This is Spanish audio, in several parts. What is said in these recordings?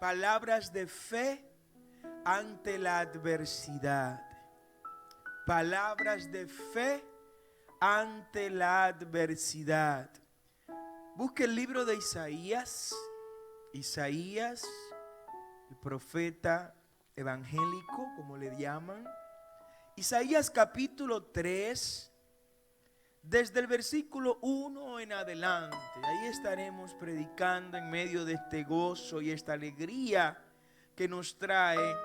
Palabras de fe ante la adversidad. Palabras de fe ante la adversidad. Busque el libro de Isaías. Isaías, el profeta evangélico, como le llaman. Isaías capítulo 3, desde el versículo 1 en adelante. Ahí estaremos predicando en medio de este gozo y esta alegría que nos trae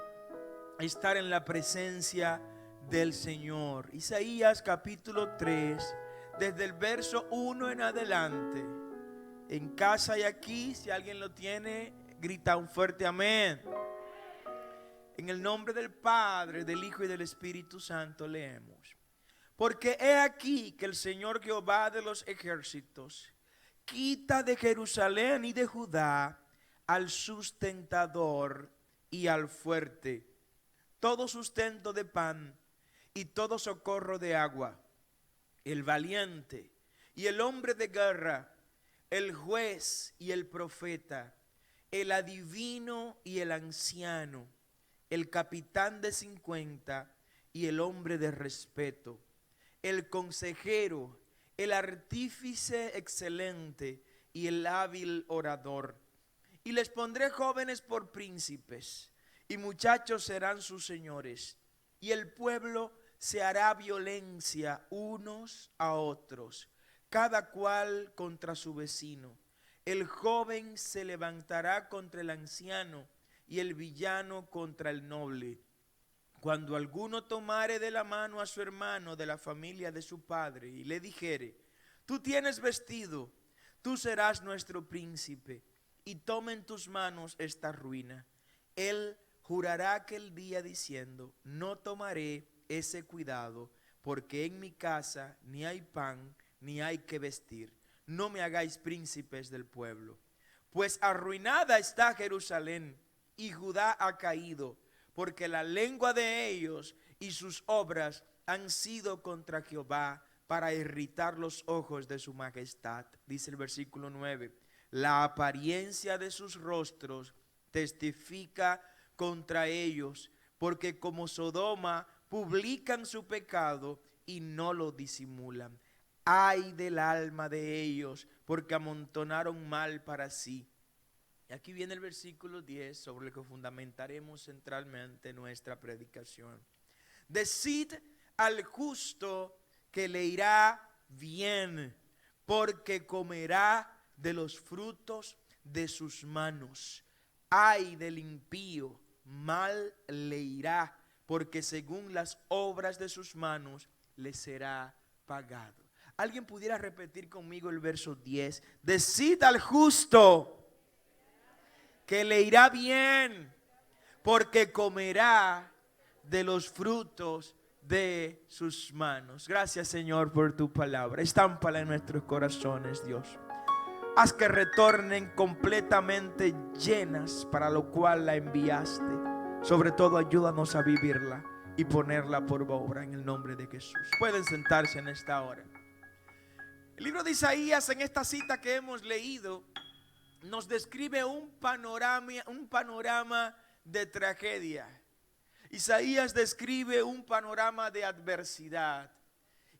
estar en la presencia del Señor. Isaías capítulo 3, desde el verso 1 en adelante. En casa y aquí, si alguien lo tiene, grita un fuerte amén. En el nombre del Padre, del Hijo y del Espíritu Santo leemos. Porque he aquí que el Señor Jehová de los ejércitos quita de Jerusalén y de Judá al sustentador y al fuerte, todo sustento de pan y todo socorro de agua, el valiente y el hombre de guerra, el juez y el profeta, el adivino y el anciano, el capitán de 50 y el hombre de respeto, el consejero, el artífice excelente y el hábil orador. Y les pondré jóvenes por príncipes, y muchachos serán sus señores, y el pueblo se hará violencia unos a otros, cada cual contra su vecino. El joven se levantará contra el anciano, y el villano contra el noble. Cuando alguno tomare de la mano a su hermano de la familia de su padre y le dijere: tú tienes vestido, tú serás nuestro príncipe, y tome en tus manos esta ruina, él jurará aquel día diciendo: no tomaré ese cuidado, porque en mi casa ni hay pan ni hay que vestir. No me hagáis príncipes del pueblo. Pues arruinada está Jerusalén, y Judá ha caído, porque la lengua de ellos y sus obras han sido contra Jehová, para irritar los ojos de su majestad. Dice el versículo 9. La apariencia de sus rostros testifica contra ellos, porque como Sodoma publican su pecado y no lo disimulan. Ay del alma de ellos, porque amontonaron mal para sí. Y aquí viene el versículo 10, sobre el que fundamentaremos centralmente nuestra predicación. Decid al justo que le irá bien, porque comerá de los frutos de sus manos. Ay del impío, mal le irá, porque según las obras de sus manos le será pagado. ¿Alguien pudiera repetir conmigo el verso 10? Decid al justo que le irá bien, porque comerá de los frutos de sus manos. Gracias, Señor, por tu palabra. Estámpala en nuestros corazones, Dios. Haz que retornen completamente llenas para lo cual la enviaste. Sobre todo, ayúdanos a vivirla y ponerla por obra en el nombre de Jesús. Pueden sentarse en esta hora. El libro de Isaías, en esta cita que hemos leído, nos describe un panorama de tragedia. Isaías describe un panorama de adversidad.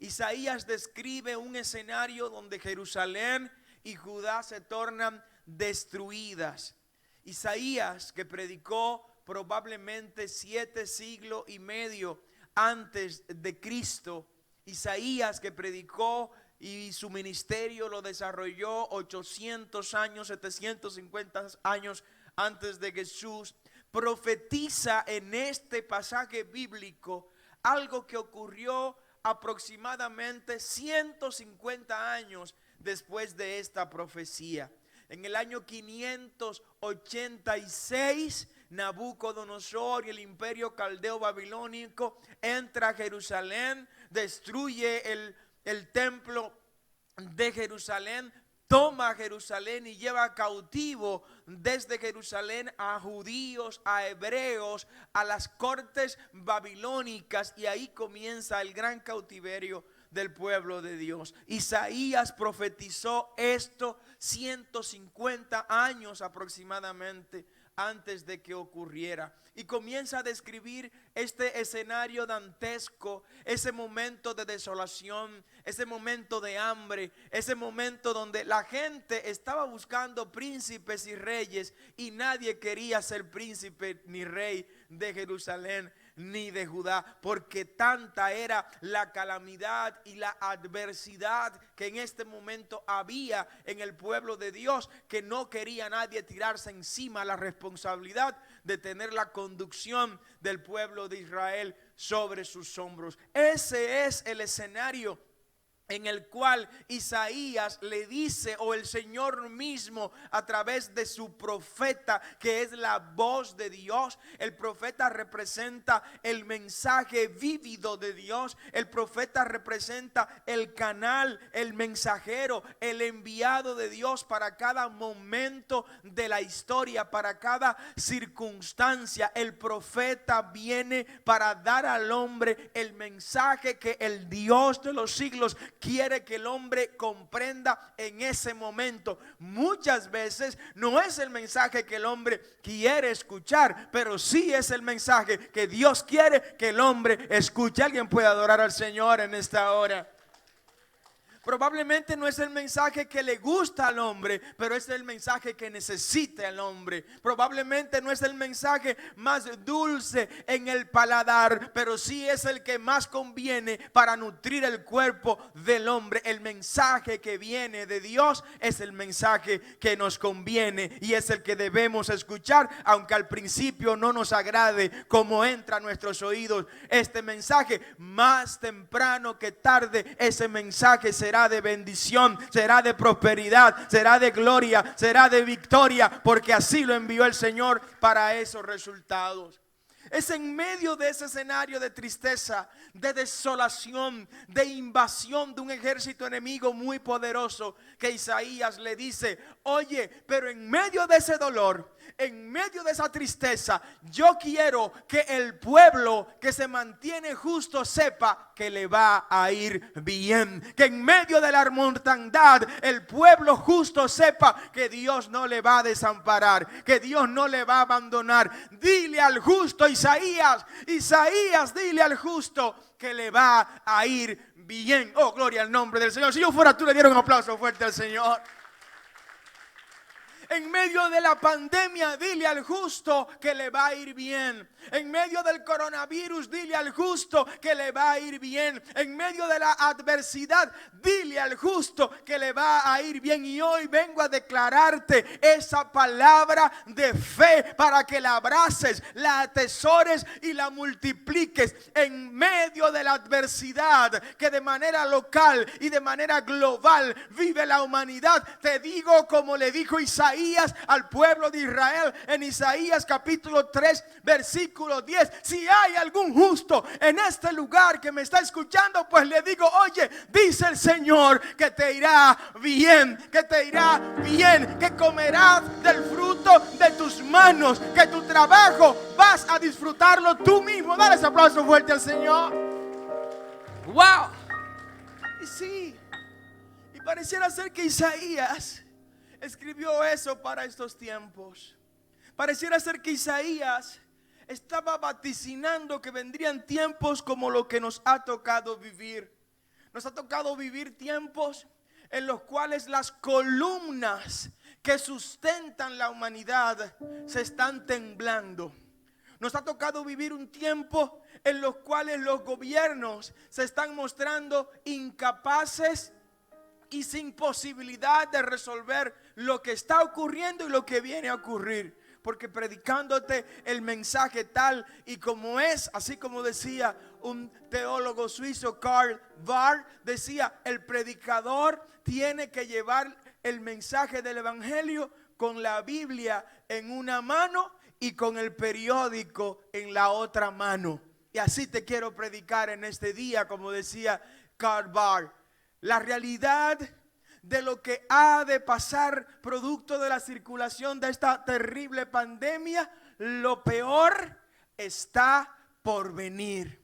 Isaías describe un escenario donde Jerusalén y Judá se tornan destruidas. Isaías, que predicó probablemente 7 siglos y medio antes de Cristo. Isaías, que predicó y su ministerio lo desarrolló 800 años, 750 años antes de Jesús, profetiza en este pasaje bíblico algo que ocurrió aproximadamente 150 años después de esta profecía. En el año 586, Nabucodonosor y el imperio caldeo babilónico entra a Jerusalén, destruye el templo de Jerusalén, toma Jerusalén y lleva cautivo desde Jerusalén a judíos, a hebreos, a las cortes babilónicas, y ahí comienza el gran cautiverio del pueblo de Dios. Isaías profetizó esto 150 años aproximadamente antes de que ocurriera. Y comienza a describir este escenario dantesco, ese momento de desolación, ese momento de hambre, ese momento donde la gente estaba buscando príncipes y reyes y nadie quería ser príncipe ni rey de Jerusalén ni de Judá, porque tanta era la calamidad y la adversidad que en este momento había en el pueblo de Dios, que no quería nadie tirarse encima la responsabilidad de tener la conducción del pueblo de Israel sobre sus hombros. Ese es el escenario en el cual Isaías le dice, o el Señor mismo a través de su profeta, que es la voz de Dios. El profeta representa el mensaje vívido de Dios. El profeta representa el canal, el mensajero, el enviado de Dios para cada momento de la historia, para cada circunstancia. El profeta viene para dar al hombre el mensaje que el Dios de los siglos quiere que el hombre comprenda en ese momento. Muchas veces no es el mensaje que el hombre quiere escuchar, pero sí es el mensaje que Dios quiere que el hombre escuche. Alguien puede adorar al Señor en esta hora. Probablemente no es el mensaje que le gusta al hombre, pero es el mensaje que necesita el hombre. Probablemente no es el mensaje más dulce en el paladar, pero sí es el que más conviene para nutrir el cuerpo del hombre. El mensaje que viene de Dios es el mensaje que nos conviene y es el que debemos escuchar, aunque al principio no nos agrade cómo entra a nuestros oídos este mensaje. Más temprano que tarde ese mensaje será de bendición, será de prosperidad, será de gloria, será de victoria, porque así lo envió el Señor para esos resultados. Es en medio de ese escenario de tristeza, de desolación, de invasión de un ejército enemigo muy poderoso, que Isaías le dice: oye, pero en medio de ese dolor, en medio de esa tristeza, yo quiero que el pueblo que se mantiene justo sepa que le va a ir bien. Que en medio de la mortandad, el pueblo justo sepa que Dios no le va a desamparar, que Dios no le va a abandonar. Dile al justo, Isaías, dile al justo que le va a ir bien. Oh, gloria al nombre del Señor. Si yo fuera tú, le diera un aplauso fuerte al Señor. En medio de la pandemia, dile al justo que le va a ir bien. En medio del coronavirus, dile al justo que le va a ir bien. En medio de la adversidad, dile al justo que le va a ir bien. Y hoy vengo a declararte esa palabra de fe para que la abraces, la atesores y la multipliques. En medio de la adversidad que de manera local y de manera global vive la humanidad, te digo como le dijo Isaías al pueblo de Israel en Isaías capítulo 3 versículo 10: si hay algún justo en este lugar que me está escuchando, pues le digo: oye, dice el Señor que te irá bien, que te irá bien, que comerás del fruto de tus manos, que tu trabajo vas a disfrutarlo tú mismo. Dale ese aplauso fuerte al Señor. Wow. Y sí, y pareciera ser que Isaías escribió eso para estos tiempos. Pareciera ser que Isaías estaba vaticinando que vendrían tiempos como lo que nos ha tocado vivir. Nos ha tocado vivir tiempos en los cuales las columnas que sustentan la humanidad se están temblando. Nos ha tocado vivir un tiempo en los cuales los gobiernos se están mostrando incapaces y sin posibilidad de resolver lo que está ocurriendo y lo que viene a ocurrir. Porque predicándote el mensaje tal y como es, así como decía un teólogo suizo, Karl Barth, decía: el predicador tiene que llevar el mensaje del evangelio con la Biblia en una mano y con el periódico en la otra mano. Y así te quiero predicar en este día, como decía Karl Barth. La realidad de lo que ha de pasar producto de la circulación de esta terrible pandemia, lo peor está por venir.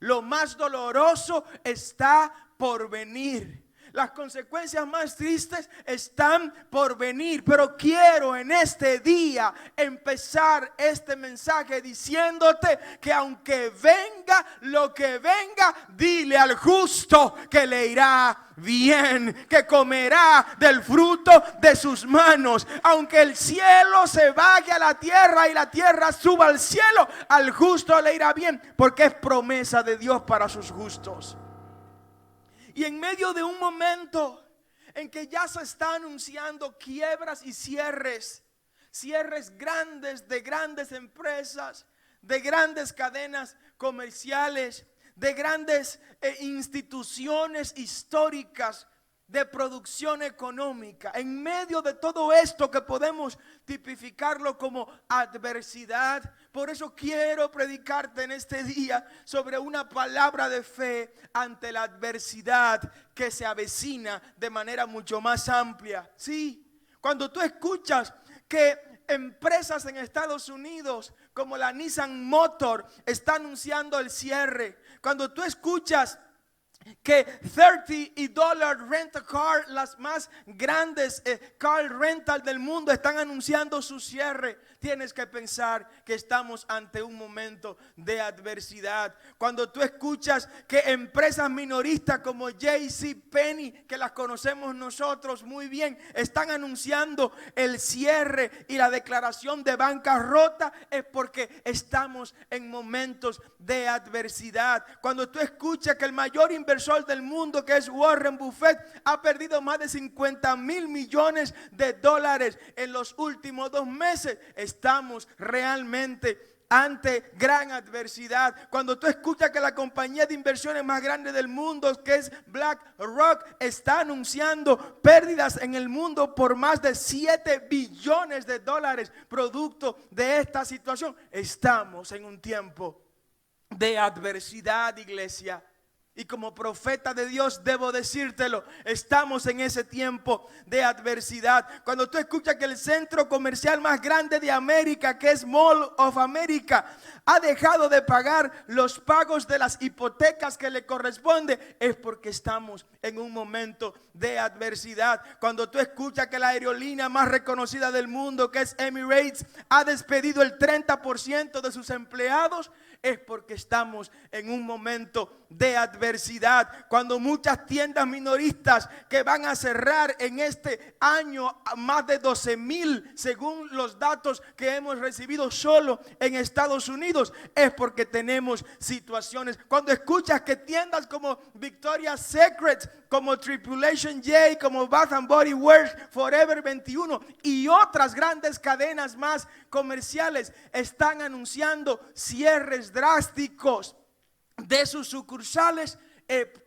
Lo más doloroso está por venir. Las consecuencias más tristes están por venir, pero quiero en este día empezar este mensaje diciéndote que aunque venga lo que venga, dile al justo que le irá bien, que comerá del fruto de sus manos. Aunque el cielo se vaya a la tierra y la tierra suba al cielo, al justo le irá bien, porque es promesa de Dios para sus justos. Y en medio de un momento en que ya se está anunciando quiebras y cierres grandes de grandes empresas, de grandes cadenas comerciales, de grandes instituciones históricas de producción económica. En medio de todo esto que podemos tipificarlo como adversidad, por eso quiero predicarte en este día sobre una palabra de fe ante la adversidad que se avecina de manera mucho más amplia. Sí, cuando tú escuchas que empresas en Estados Unidos como la Nissan Motor está anunciando el cierre, cuando tú escuchas que $30 rent a car, las más grandes car rental del mundo, están anunciando su cierre, tienes que pensar que estamos ante un momento de adversidad. Cuando tú escuchas que empresas minoristas como JCPenney, que las conocemos nosotros muy bien, están anunciando el cierre y la declaración de bancarrota, es porque estamos en momentos de adversidad. Cuando tú escuchas que el mayor inversor del mundo, que es Warren Buffett, ha perdido más de $50 mil millones en los últimos 2 meses, estamos realmente ante gran adversidad. Cuando tú escuchas que la compañía de inversiones más grande del mundo, que es BlackRock, está anunciando pérdidas en el mundo por más de $7 billones producto de esta situación, estamos en un tiempo de adversidad, iglesia. Y como profeta de Dios debo decírtelo, estamos en ese tiempo de adversidad. Cuando tú escuchas que el centro comercial más grande de América, que es Mall of America, ha dejado de pagar los pagos de las hipotecas que le corresponde, es porque estamos en un momento de adversidad. Cuando tú escuchas que la aerolínea más reconocida del mundo, que es Emirates, ha despedido el 30% de sus empleados, es porque estamos en un momento de adversidad. Cuando muchas tiendas minoristas que van a cerrar en este año, más de 12,000 según los datos que hemos recibido solo en Estados Unidos, es porque tenemos situaciones. Cuando escuchas que tiendas como Victoria's Secret, como Tripulation J, como Bath and Body Works, Forever 21 y otras grandes cadenas más comerciales están anunciando cierres drásticos de sus sucursales,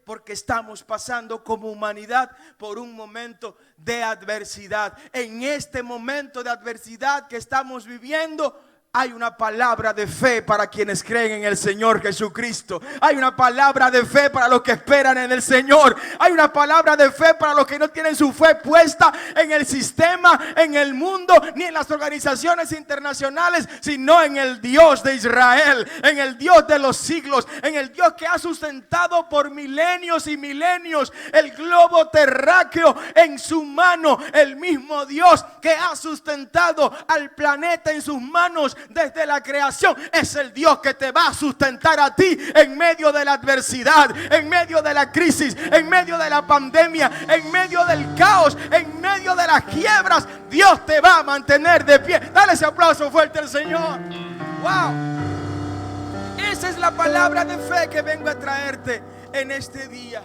porque estamos pasando como humanidad por un momento de adversidad. En este momento de adversidad que estamos viviendo, hay una palabra de fe para quienes creen en el Señor Jesucristo. Hay una palabra de fe para los que esperan en el Señor. Hay una palabra de fe para los que no tienen su fe puesta en el sistema, en el mundo, ni en las organizaciones internacionales, sino en el Dios de Israel, en el Dios de los siglos, en el Dios que ha sustentado por milenios y milenios el globo terráqueo en su mano. El mismo Dios que ha sustentado al planeta en sus manos desde la creación, es el Dios que te va a sustentar a ti en medio de la adversidad, en medio de la crisis, en medio de la pandemia, en medio del caos, en medio de las quiebras. Dios te va a mantener de pie. Dale ese aplauso fuerte al Señor. Wow. Esa es la palabra de fe que vengo a traerte en este día.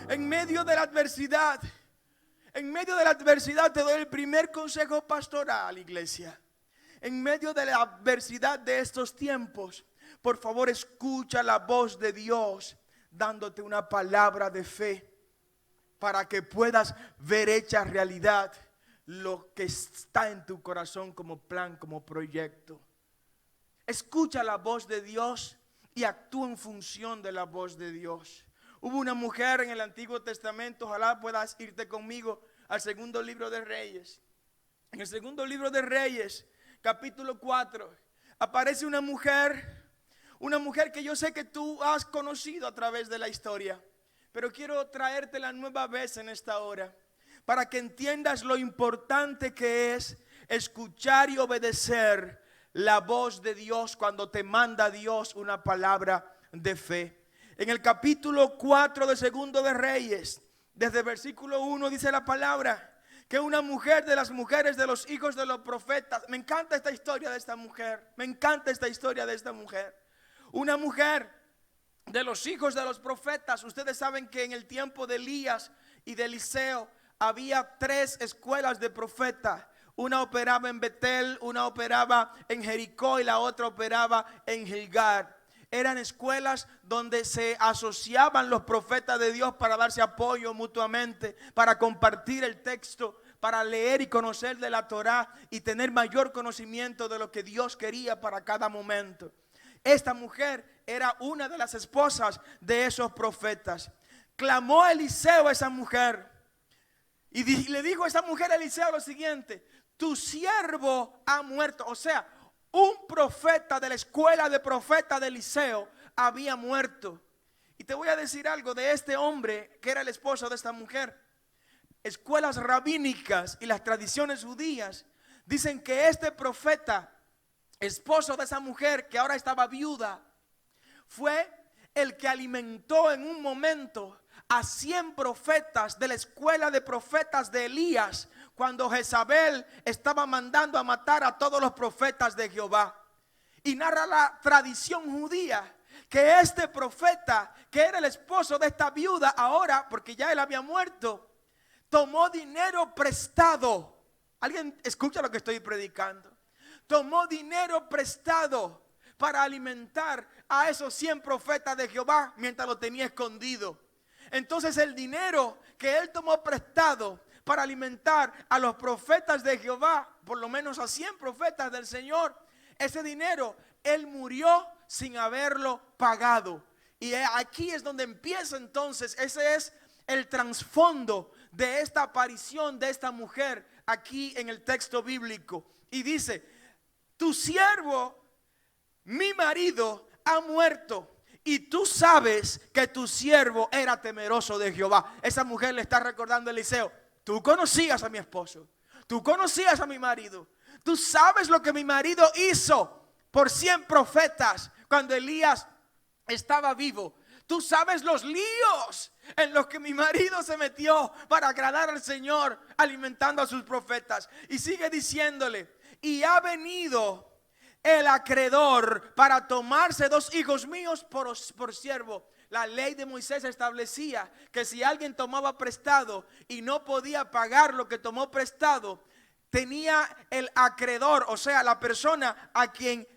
En medio de la adversidad, te doy el primer consejo pastoral, iglesia. En medio de la adversidad de estos tiempos, por favor escucha la voz de Dios dándote una palabra de fe para que puedas ver hecha realidad lo que está en tu corazón como plan, como proyecto. Escucha la voz de Dios y actúa en función de la voz de Dios. Hubo una mujer en el Antiguo Testamento, ojalá puedas irte conmigo al segundo libro de Reyes. En el segundo libro de Reyes, capítulo 4, aparece una mujer que yo sé que tú has conocido a través de la historia, pero quiero traértela nueva vez en esta hora, para que entiendas lo importante que es escuchar y obedecer la voz de Dios cuando te manda Dios una palabra de fe. En el capítulo 4 de Segundo de Reyes, desde el versículo 1 dice la palabra que una mujer de las mujeres de los hijos de los profetas, me encanta esta historia de esta mujer, me encanta esta historia de esta mujer. Una mujer de los hijos de los profetas. Ustedes saben que en el tiempo de Elías y de Eliseo había 3 escuelas de profetas. Una operaba en Betel, una operaba en Jericó y la otra operaba en Gilgal. Eran escuelas donde se asociaban los profetas de Dios para darse apoyo mutuamente, para compartir el texto, para leer y conocer de la Torá y tener mayor conocimiento de lo que Dios quería para cada momento. Esta mujer era una de las esposas de esos profetas. Clamó a Eliseo a esa mujer y le dijo a esa mujer a Eliseo lo siguiente: tu siervo ha muerto. O sea, un profeta de la escuela de profetas de Eliseo había muerto. Y te voy a decir algo de este hombre que era el esposo de esta mujer. Escuelas rabínicas y las tradiciones judías dicen que este profeta, esposo de esa mujer que ahora estaba viuda, fue el que alimentó en un momento a 100 profetas de la escuela de profetas de Elías, cuando Jezabel estaba mandando a matar a todos los profetas de Jehová. Y narra la tradición judía que este profeta, que era el esposo de esta viuda ahora, porque ya él había muerto, tomó dinero prestado. ¿Alguien escucha lo que estoy predicando? Tomó dinero prestado para alimentar a esos 100 profetas de Jehová mientras lo tenía escondido. Entonces el dinero que él tomó prestado para alimentar a los profetas de Jehová, por lo menos a 100 profetas del Señor, ese dinero él murió sin haberlo pagado. Y aquí es donde empieza entonces, ese es el trasfondo de esta aparición de esta mujer aquí en el texto bíblico. Y dice: tu siervo, mi marido, ha muerto, y tú sabes que tu siervo era temeroso de Jehová. Esa mujer le está recordando a Eliseo: tú conocías a mi esposo, tú conocías a mi marido, tú sabes lo que mi marido hizo por 100 profetas cuando Elías estaba vivo. Tú sabes los líos en los que mi marido se metió para agradar al Señor alimentando a sus profetas. Y sigue diciéndole: y ha venido el acreedor para tomarse 2 hijos míos por siervo. La ley de Moisés establecía que si alguien tomaba prestado y no podía pagar lo que tomó prestado, tenía el acreedor, o sea, la persona a quien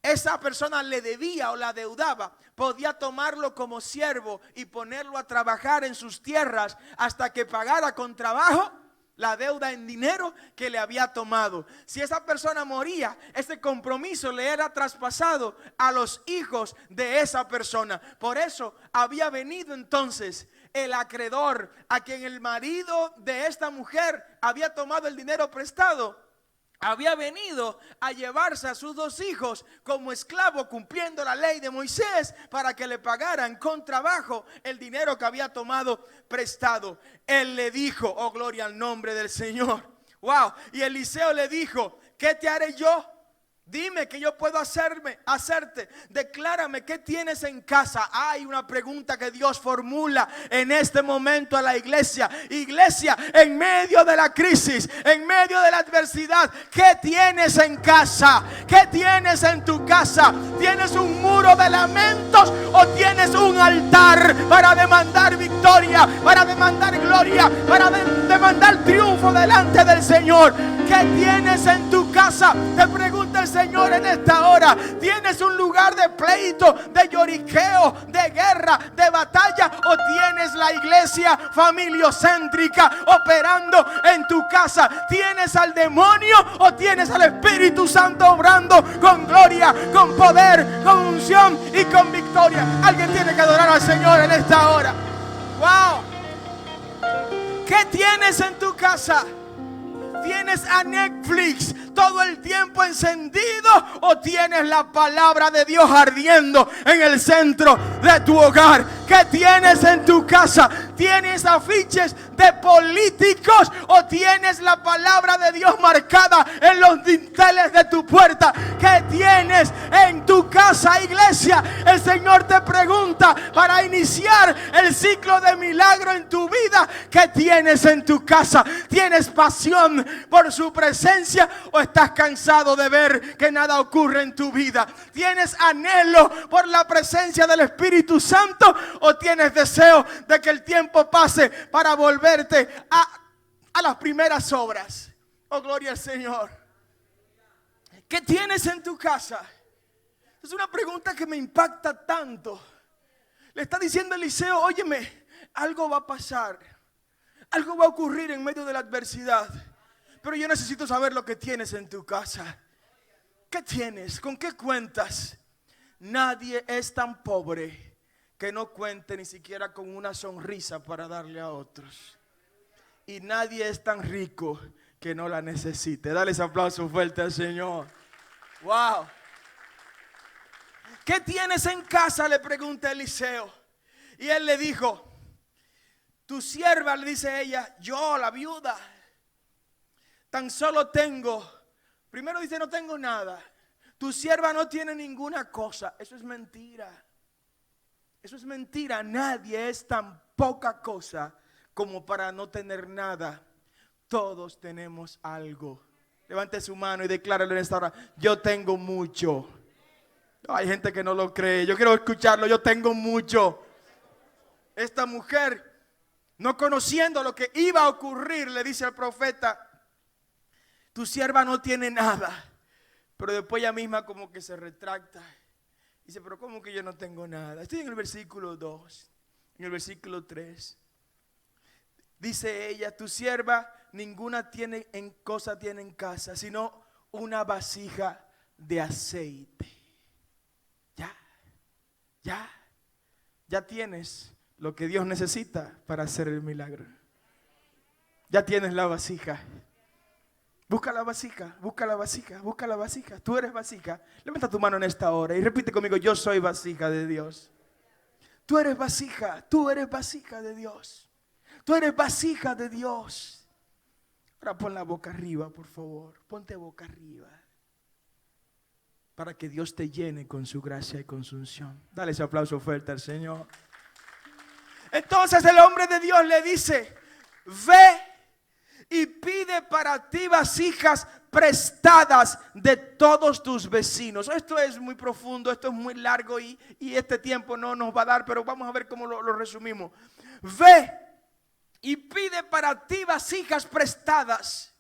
esa persona le debía o la deudaba, podía tomarlo como siervo y ponerlo a trabajar en sus tierras hasta que pagara con trabajo la deuda en dinero que le había tomado. Si esa persona moría, ese compromiso le era traspasado a los hijos de esa persona. Por eso había venido entonces el acreedor a quien el marido de esta mujer había tomado el dinero prestado. Había venido a llevarse a sus 2 hijos como esclavo, cumpliendo la ley de Moisés, para que le pagaran con trabajo el dinero que había tomado prestado. Él le dijo: oh, gloria al nombre del Señor. Wow. Y Eliseo le dijo: ¿qué te haré yo? Dime qué yo puedo hacerte. Declárame qué tienes en casa. Hay una pregunta que Dios formula en este momento a la iglesia. Iglesia, en medio de la crisis, en medio de la adversidad, ¿qué tienes en casa? ¿Qué tienes en tu casa? ¿Tienes un muro de lamentos o tienes un altar para demandar victoria, para demandar gloria, para demandar triunfo delante del Señor? ¿Qué tienes en tu casa? Te pregunta el Señor en esta hora. ¿Tienes un lugar de pleito, de lloriqueo, de guerra, de batalla? ¿O tienes la iglesia familiocéntrica operando en tu casa? ¿Tienes al demonio o tienes al Espíritu Santo obrando con gloria, con poder, con unción y con victoria? Alguien tiene que adorar al Señor en esta hora. ¡Wow! ¿Qué tienes en tu casa? tienes a Netflix todo el tiempo encendido o tienes la palabra de Dios ardiendo en el centro de tu hogar. ¿Qué tienes en tu casa? ¿Tienes afiches de políticos o tienes la palabra de Dios marcada en los dinteles de tu puerta? ¿Qué tienes en tu casa, iglesia? El Señor te pregunta para iniciar el ciclo de milagro en tu vida. ¿Qué tienes en tu casa? ¿Tienes pasión por su presencia o estás cansado de ver que nada ocurre en tu vida? ¿Tienes anhelo por la presencia del Espíritu Santo o tienes deseo de que el tiempo pase para volverte a las primeras obras? Oh, gloria al Señor. ¿Qué tienes en tu casa? Es una pregunta que me impacta tanto. Le está diciendo Eliseo: óyeme, algo va a pasar, algo va a ocurrir en medio de la adversidad, pero yo necesito saber lo que tienes en tu casa. ¿Qué tienes? ¿Con qué cuentas? Nadie es tan pobre que no cuente ni siquiera con una sonrisa para darle a otros. Y nadie es tan rico que no la necesite. Dale ese aplauso fuerte al Señor. Wow. ¿Qué tienes en casa?, le pregunta Eliseo. Y él le dijo: tu sierva, le dice ella, yo, la viuda, tan solo tengo, primero dice, no tengo nada. Tu sierva no tiene ninguna cosa. Eso es mentira. Eso es mentira. Nadie es tan poca cosa como para no tener nada. Todos tenemos algo. Levante su mano y decláralo en esta hora: yo tengo mucho. Hay gente que no lo cree. Yo quiero escucharlo. Yo tengo mucho. Esta mujer, no conociendo lo que iba a ocurrir, le dice al profeta: tu sierva no tiene nada. Pero después ella misma como que se retracta. Dice: pero ¿cómo que yo no tengo nada? Estoy en el versículo 2, en el versículo 3. Dice ella: tu sierva ninguna cosa tiene en casa, sino una vasija de aceite. Ya tienes lo que Dios necesita para hacer el milagro. Ya tienes la vasija. Busca la vasija, busca la vasija, busca la vasija. Tú eres vasija. Levanta tu mano en esta hora y repite conmigo: yo soy vasija de Dios. Tú eres vasija de Dios. Tú eres vasija de Dios. Ahora pon la boca arriba, por favor. Ponte boca arriba, para que Dios te llene con su gracia y con su unción. Dale ese aplauso fuerte al Señor. Entonces el hombre de Dios le dice: ve y pide para ti vasijas prestadas de todos tus vecinos. Esto es muy profundo, esto es muy largo y este tiempo no nos va a dar, pero vamos a ver cómo lo resumimos. Ve y pide para ti vasijas prestadas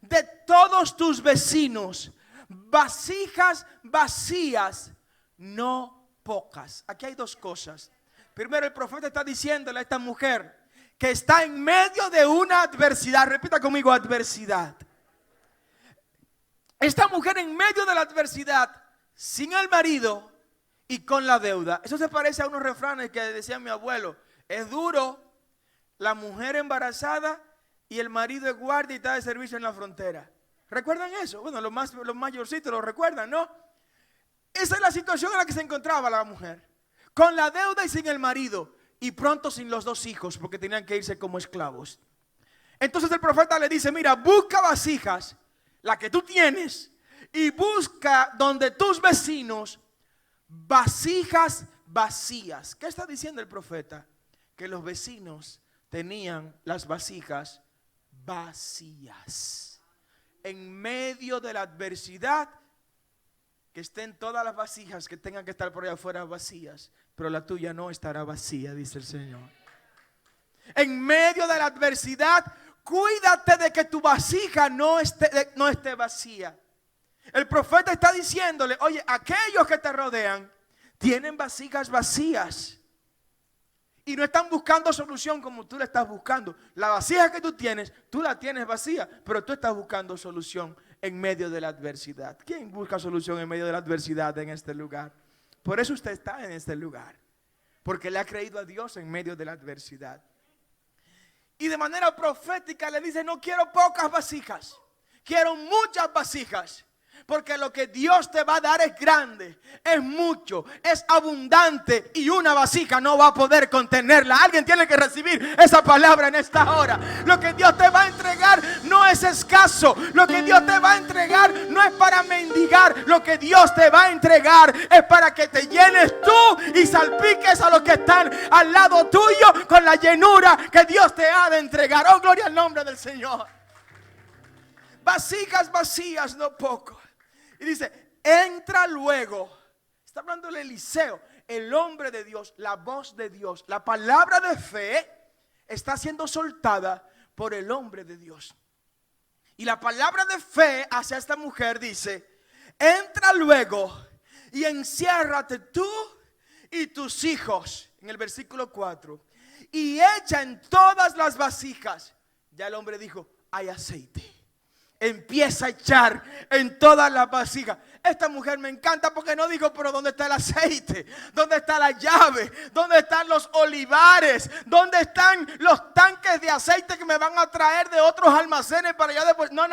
de todos tus vecinos, vasijas vacías, no pocas. Aquí hay dos cosas. Primero, el profeta está diciéndole a esta mujer que está en medio de una adversidad. Repita conmigo: adversidad. Esta mujer en medio de la adversidad, sin el marido y con la deuda. Eso se parece a unos refranes que decía mi abuelo: es duro la mujer embarazada y el marido es guardia y está de servicio en la frontera. ¿Recuerdan eso? Bueno, los mayorcitos lo recuerdan, ¿no? Esa es la situación en la que se encontraba la mujer, con la deuda y sin el marido, y pronto sin los dos hijos, porque tenían que irse como esclavos. Entonces el profeta le dice: mira, busca vasijas, la que tú tienes, y busca donde tus vecinos vasijas vacías. ¿Qué está diciendo el profeta? Que los vecinos tenían las vasijas vacías. En medio de la adversidad, que estén todas las vasijas que tengan que estar por allá afuera vacías, pero la tuya no estará vacía, dice el Señor. En medio de la adversidad, cuídate de que tu vasija no esté vacía. El profeta está diciéndole: oye, aquellos que te rodean tienen vasijas vacías y no están buscando solución como tú la estás buscando. La vasija que tú tienes, tú la tienes vacía, pero tú estás buscando solución en medio de la adversidad. ¿Quién busca solución en medio de la adversidad en este lugar? Por eso usted está en este lugar, porque le ha creído a Dios en medio de la adversidad. Y de manera profética le dice: no quiero pocas vasijas, quiero muchas vasijas. Porque lo que Dios te va a dar es grande, es mucho, es abundante y una vasija no va a poder contenerla. Alguien tiene que recibir esa palabra en esta hora. Lo que Dios te va a entregar no es escaso. Lo que Dios te va a entregar no es para mendigar. Lo que Dios te va a entregar es para que te llenes tú y salpiques a los que están al lado tuyo con la llenura que Dios te ha de entregar. Oh, gloria al nombre del Señor. Vasijas vacías, no poco. Y dice, entra luego. Está hablando de Eliseo, el hombre de Dios, la voz de Dios. La palabra de fe está siendo soltada por el hombre de Dios. Y la palabra de fe hacia esta mujer dice, entra luego y enciérrate tú y tus hijos. En el versículo 4. Y echa en todas las vasijas. Ya el hombre dijo, hay aceite. Empieza a echar en todas las vasijas. Esta mujer me encanta porque no digo, pero ¿dónde está el aceite? ¿Dónde está la llave? ¿Dónde están los olivares? ¿Dónde están los tanques de aceite que me van a traer de otros almacenes para allá después? No.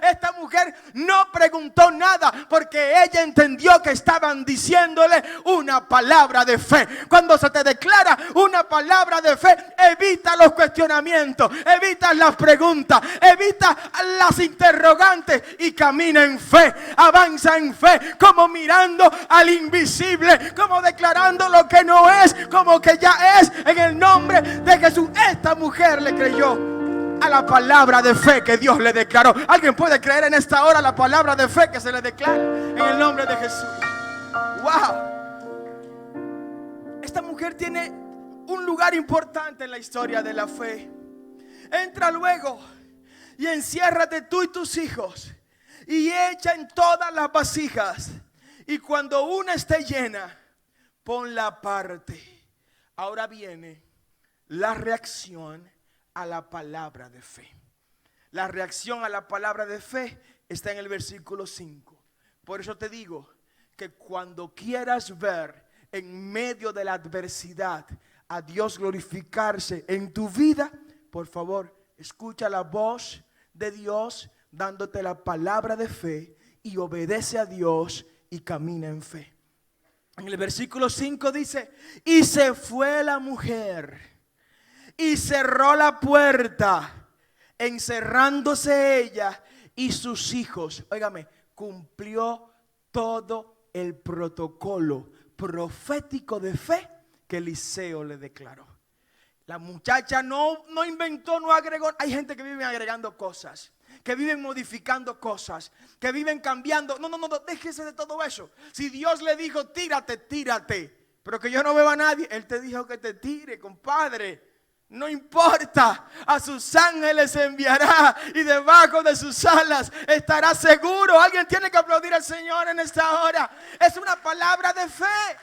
Esta mujer no preguntó nada porque ella entendió que estaban diciéndole una palabra de fe. Cuando se te declara una palabra de fe, evita los cuestionamientos, evita las preguntas, evita las interrogantes y camina en fe, avanza en fe, como mirando al invisible, como declarando lo que no es, como que ya es, en el nombre de Jesús. Esta mujer le creyó a la palabra de fe que Dios le declaró. ¿Alguien puede creer en esta hora la palabra de fe que se le declara en el nombre de Jesús? Wow. Esta mujer tiene un lugar importante en la historia de la fe. Entra luego y enciérrate tú y tus hijos y echa en todas las vasijas, y cuando una esté llena, ponla aparte. Ahora viene la reacción a la palabra de fe. La reacción a la palabra de fe está en el versículo 5. Por eso te digo que cuando quieras ver en medio de la adversidad a Dios glorificarse en tu vida, por favor, escucha la voz de Dios dándote la palabra de fe y obedece a Dios y camina en fe. En el versículo 5 dice, y se fue la mujer y cerró la puerta, encerrándose ella y sus hijos. Óigame, cumplió todo el protocolo profético de fe que Eliseo le declaró. La muchacha no inventó, no agregó. Hay gente que vive agregando cosas, que viven modificando cosas, que viven cambiando. No, déjese de todo eso. Si Dios le dijo, tírate, pero que yo no veo a nadie, Él te dijo que te tire, compadre. No importa, a sus ángeles enviará y debajo de sus alas estará seguro. Alguien tiene que aplaudir al Señor en esta hora. Es una palabra de fe.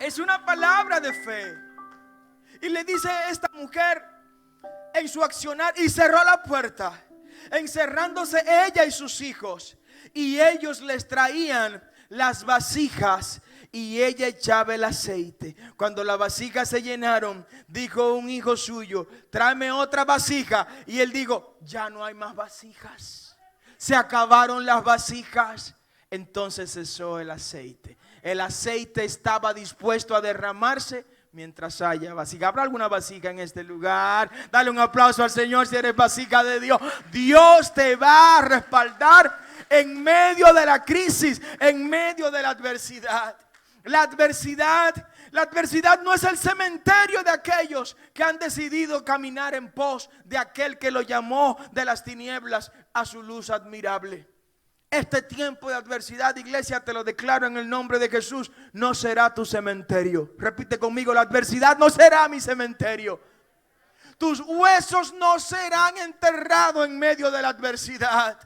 Es una palabra de fe. Y le dice esta mujer en su accionar, y cerró la puerta, encerrándose ella y sus hijos, y ellos les traían las vasijas y ella echaba el aceite. Cuando las vasijas se llenaron, dijo un hijo suyo, tráeme otra vasija. Y él dijo, ya no hay más vasijas, se acabaron las vasijas. Entonces cesó el aceite. El aceite estaba dispuesto a derramarse mientras haya vasija. ¿Habrá alguna vasija en este lugar? Dale un aplauso al Señor si eres vasija de Dios. Dios te va a respaldar en medio de la crisis, en medio de la adversidad. La adversidad no es el cementerio de aquellos que han decidido caminar en pos de aquel que lo llamó de las tinieblas a su luz admirable. Este tiempo de adversidad, iglesia, te lo declaro en el nombre de Jesús, no será tu cementerio. Repite conmigo, la adversidad no será mi cementerio. Tus huesos no serán enterrados en medio de la adversidad.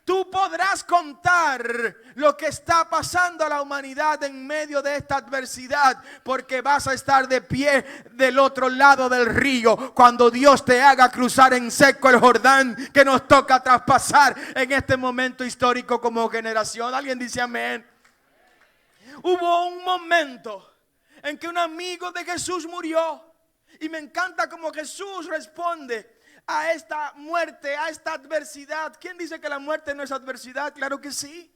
Tú podrás contar lo que está pasando a la humanidad en medio de esta adversidad, porque vas a estar de pie del otro lado del río cuando Dios te haga cruzar en seco el Jordán que nos toca traspasar en este momento histórico como generación. ¿Alguien dice amén? Hubo un momento en que un amigo de Jesús murió, y me encanta cómo Jesús responde a esta muerte, a esta adversidad. ¿Quién dice que la muerte no es adversidad? Claro que sí.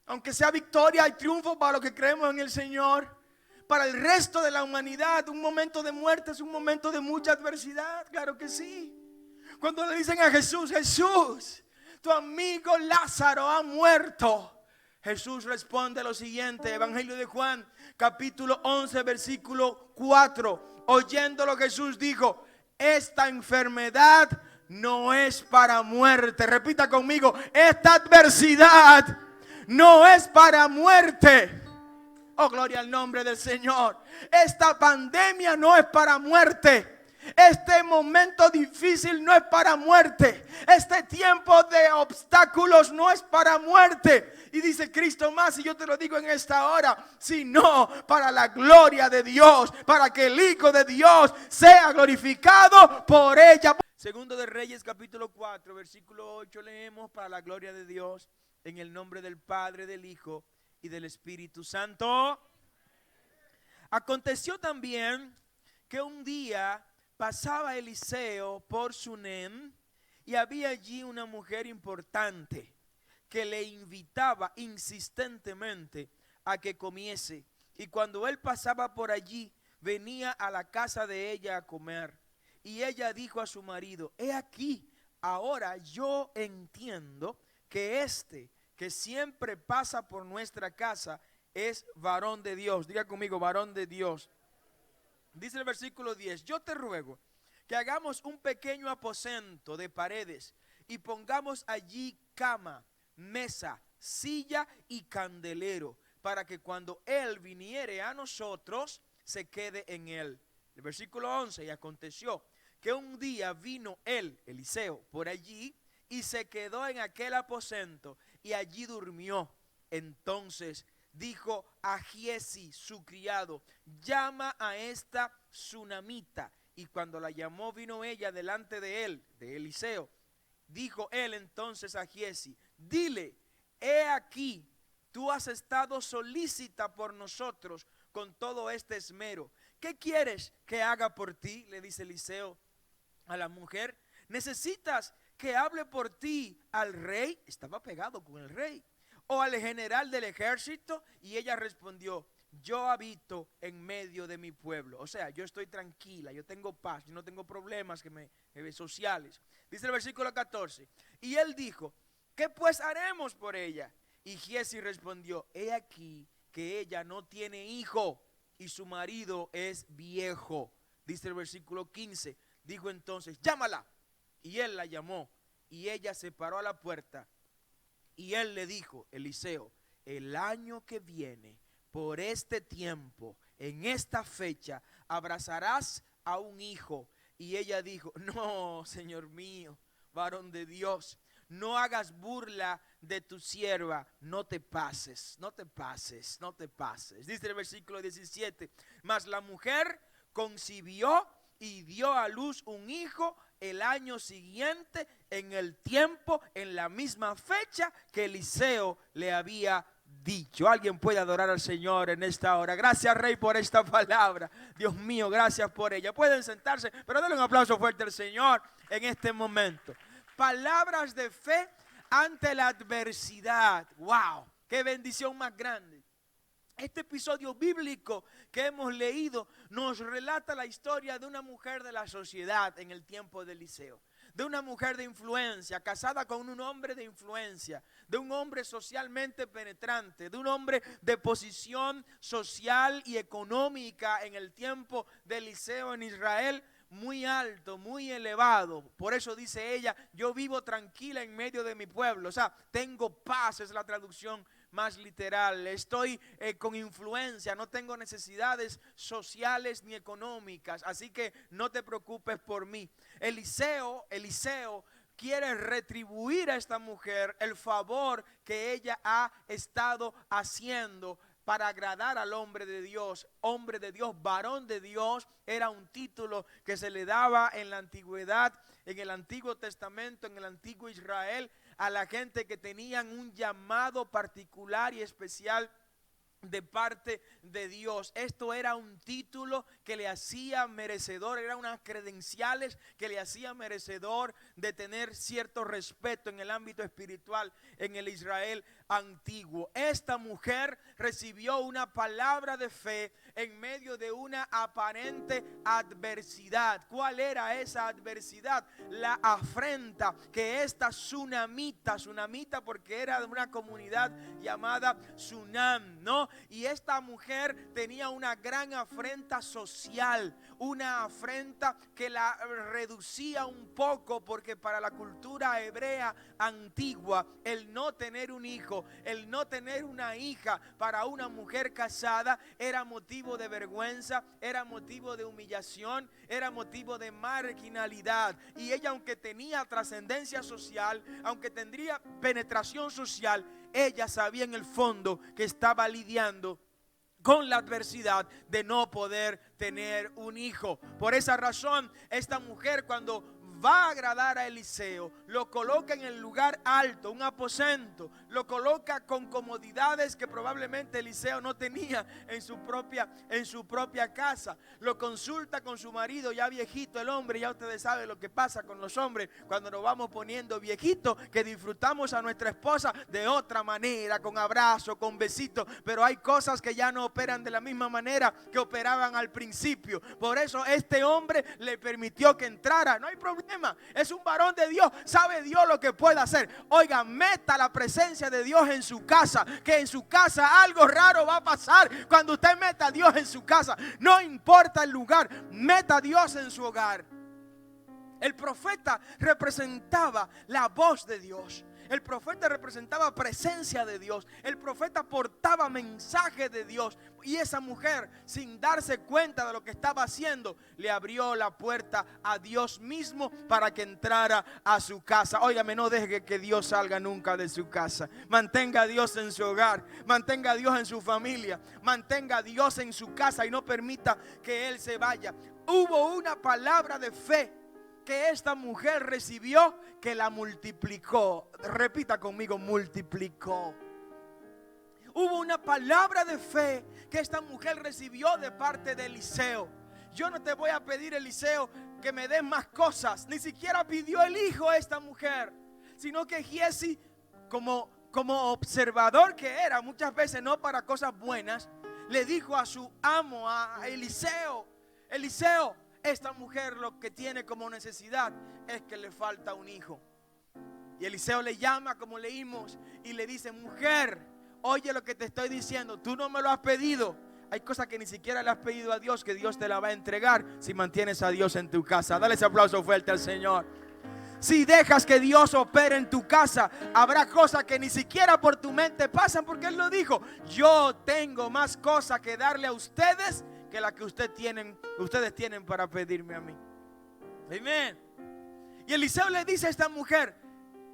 Aunque sea victoria y triunfo para los que creemos en el Señor, para el resto de la humanidad, un momento de muerte es un momento de mucha adversidad. Claro que sí. Cuando le dicen a Jesús, Jesús, tu amigo Lázaro ha muerto, Jesús responde lo siguiente, Evangelio de Juan, capítulo 11, versículo 4. Oyéndolo, Jesús dijo: esta enfermedad no es para muerte. Repita conmigo: esta adversidad no es para muerte. Oh, gloria al nombre del Señor. Esta pandemia no es para muerte. Este momento difícil no es para muerte. Este tiempo de obstáculos no es para muerte. Y dice Cristo más, y yo te lo digo en esta hora, sino para la gloria de Dios, para que el Hijo de Dios sea glorificado por ella. Segundo de Reyes, capítulo 4, versículo 8, leemos: para la gloria de Dios, en el nombre del Padre, del Hijo y del Espíritu Santo. Aconteció también que un día pasaba Eliseo por Sunem, y había allí una mujer importante que le invitaba insistentemente a que comiese. Y cuando él pasaba por allí, venía a la casa de ella a comer. Y ella dijo a su marido: he aquí, ahora yo entiendo que este que siempre pasa por nuestra casa es varón de Dios. Diga conmigo: varón de Dios. Dice el versículo 10: yo te ruego que hagamos un pequeño aposento de paredes y pongamos allí cama, mesa, silla y candelero, para que cuando él viniere a nosotros, se quede en él. El versículo 11: y aconteció que un día vino él, Eliseo, por allí, y se quedó en aquel aposento, y allí durmió. Entonces dijo a Giezi, su criado: llama a esta sunamita. Y cuando la llamó, vino ella delante de él, de Eliseo. Dijo él entonces a Giezi: dile, he aquí, tú has estado solícita por nosotros con todo este esmero. ¿Qué quieres que haga por ti? Le dice Eliseo a la mujer. ¿Necesitas que hable por ti al rey? Estaba pegado con el rey. ¿O al general del ejército? Y ella respondió: yo habito en medio de mi pueblo. O sea, yo estoy tranquila, yo tengo paz, yo no tengo problemas sociales. Dice el versículo 14: y él dijo: ¿qué pues haremos por ella? Y Giezi respondió: he aquí que ella no tiene hijo y su marido es viejo. Dice el versículo 15: dijo entonces: llámala. Y él la llamó, y ella se paró a la puerta. Y él le dijo, Eliseo: el año que viene, por este tiempo, en esta fecha, abrazarás a un hijo. Y ella dijo: no, Señor mío, varón de Dios, no hagas burla de tu sierva, no te pases, no te pases, no te pases. Dice el versículo 17: mas la mujer concibió y dio a luz un hijo el año siguiente, en el tiempo, en la misma fecha que Eliseo le había dicho. Alguien puede adorar al Señor en esta hora. Gracias, Rey, por esta palabra. Dios mío, gracias por ella. Pueden sentarse, pero denle un aplauso fuerte al Señor en este momento. Palabras de fe ante la adversidad. ¡Wow! ¡Qué bendición más grande! Este episodio bíblico que hemos leído nos relata la historia de una mujer de la sociedad en el tiempo de Eliseo. De una mujer de influencia, casada con un hombre de influencia, de un hombre socialmente penetrante, de un hombre de posición social y económica en el tiempo de Eliseo en Israel, muy alto, muy elevado. Por eso dice ella: yo vivo tranquila en medio de mi pueblo. O sea, tengo paz, es la traducción más literal. Estoy con influencia, no tengo necesidades sociales ni económicas, así que no te preocupes por mí. Eliseo quiere retribuir a esta mujer el favor que ella ha estado haciendo para agradar al hombre de Dios. Hombre de Dios, varón de Dios, era un título que se le daba en la antigüedad, en el Antiguo Testamento, en el antiguo Israel, a la gente que tenían un llamado particular y especial de parte de Dios. Esto era un título que le hacía merecedor, eran unas credenciales que le hacía merecedor de tener cierto respeto en el ámbito espiritual en el Israel antiguo. Esta mujer recibió una palabra de fe en medio de una aparente adversidad. ¿Cuál era esa adversidad? La afrenta que esta tsunamita porque era de una comunidad llamada Sunam, ¿no? Y esta mujer tenía una gran afrenta social, una afrenta que la reducía un poco, porque para la cultura hebrea antigua, el no tener un hijo, el no tener una hija para una mujer casada era motivo de vergüenza, era motivo de humillación, era motivo de marginalidad. Y ella, aunque tenía trascendencia social, aunque tendría penetración social, ella sabía en el fondo que estaba lidiando con la adversidad de no poder tener un hijo. Por esa razón, esta mujer, cuando va a agradar a Eliseo, lo coloca en el lugar alto, un aposento, lo coloca con comodidades que probablemente Eliseo no tenía en su propia casa. Lo consulta con su marido ya viejito, el hombre. Ya ustedes saben lo que pasa con los hombres cuando nos vamos poniendo viejitos, que disfrutamos a nuestra esposa de otra manera, con abrazo, con besitos, pero hay cosas que ya no operan de la misma manera que operaban al principio. Por eso este hombre le permitió que entrara. No hay problema, es un varón de Dios, sabe Dios lo que puede hacer. Oiga, meta la presencia de Dios en su casa, que en su casa algo raro va a pasar cuando usted meta a Dios en su casa. No importa el lugar, meta a Dios en su hogar. El profeta representaba la voz de Dios. El profeta representaba presencia de Dios. El profeta portaba mensaje de Dios. Y esa mujer, sin darse cuenta de lo que estaba haciendo, le abrió la puerta a Dios mismo para que entrara a su casa. Óigame, no deje que Dios salga nunca de su casa. Mantenga a Dios en su hogar. Mantenga a Dios en su familia. Mantenga a Dios en su casa y no permita que Él se vaya. Hubo una palabra de fe que esta mujer recibió, que la multiplicó. Repita conmigo: multiplicó. Hubo una palabra de fe que esta mujer recibió de parte de Eliseo. Yo no te voy a pedir, Eliseo, que me des más cosas. Ni siquiera pidió el hijo a esta mujer, sino que Giesi, como observador que era, muchas veces no para cosas buenas, le dijo a su amo, a Eliseo: Eliseo, esta mujer lo que tiene como necesidad es que le falta un hijo. Y Eliseo le llama, como leímos, y le dice: mujer, oye lo que te estoy diciendo, tú no me lo has pedido. Hay cosas que ni siquiera le has pedido a Dios, que Dios te la va a entregar si mantienes a Dios en tu casa. Dale ese aplauso fuerte al Señor. Si dejas que Dios opere en tu casa, habrá cosas que ni siquiera por tu mente pasan, porque Él lo dijo: yo tengo más cosas que darle a ustedes que la que ustedes tienen para pedirme a mí. Amén. Y Eliseo le dice a esta mujer: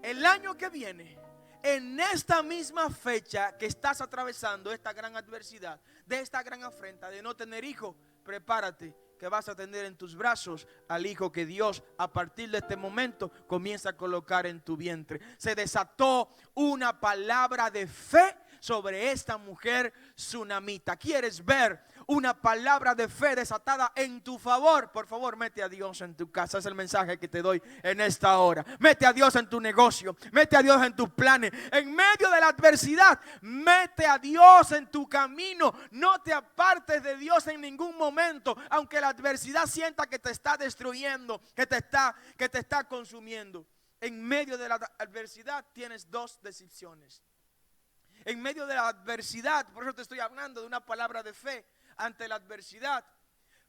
el año que viene, en esta misma fecha que estás atravesando esta gran adversidad, de esta gran afrenta de no tener hijo, prepárate, que vas a tener en tus brazos al hijo que Dios a partir de este momento comienza a colocar en tu vientre. Se desató una palabra de fe sobre esta mujer tsunamita. ¿Quieres ver una palabra de fe desatada en tu favor? Por favor, mete a Dios en tu casa. Es el mensaje que te doy en esta hora. Mete a Dios en tu negocio, mete a Dios en tus planes. En medio de la adversidad, mete a Dios en tu camino. No te apartes de Dios en ningún momento, aunque la adversidad sienta que te está destruyendo, que te está consumiendo. En medio de la adversidad tienes dos decisiones. En medio de la adversidad, por eso te estoy hablando de una palabra de fe ante la adversidad,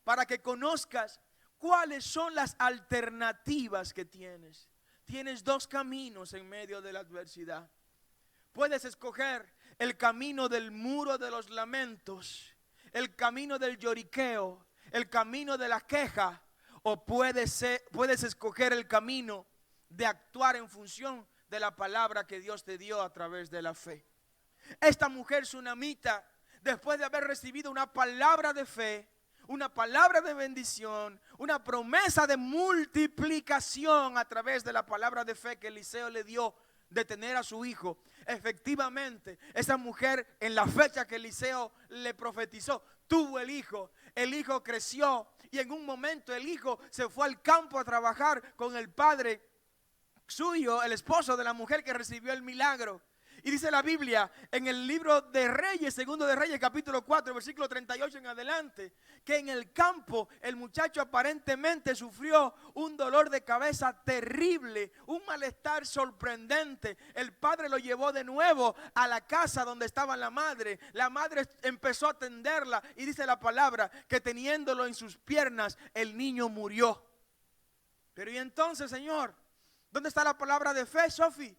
para que conozcas cuáles son las alternativas que tienes. Tienes dos caminos en medio de la adversidad. Puedes escoger el camino del muro de los lamentos, el camino del lloriqueo, el camino de la queja, o puedes escoger el camino de actuar en función de la palabra que Dios te dio a través de la fe. Esta mujer tsunamita, después de haber recibido una palabra de fe, una palabra de bendición, una promesa de multiplicación a través de la palabra de fe que Eliseo le dio, de tener a su hijo. Efectivamente, esa mujer en la fecha que Eliseo le profetizó, tuvo el hijo creció y en un momento el hijo se fue al campo a trabajar con el padre suyo, el esposo de la mujer que recibió el milagro. Y dice la Biblia en el libro de Reyes, segundo de Reyes, capítulo 4, versículo 38 en adelante, que en el campo el muchacho aparentemente sufrió un dolor de cabeza terrible, un malestar sorprendente. El padre lo llevó de nuevo a la casa donde estaba la madre. La madre empezó a atenderla y dice la palabra que teniéndolo en sus piernas, el niño murió. Pero y entonces, Señor, ¿dónde está la palabra de fe, Sofi?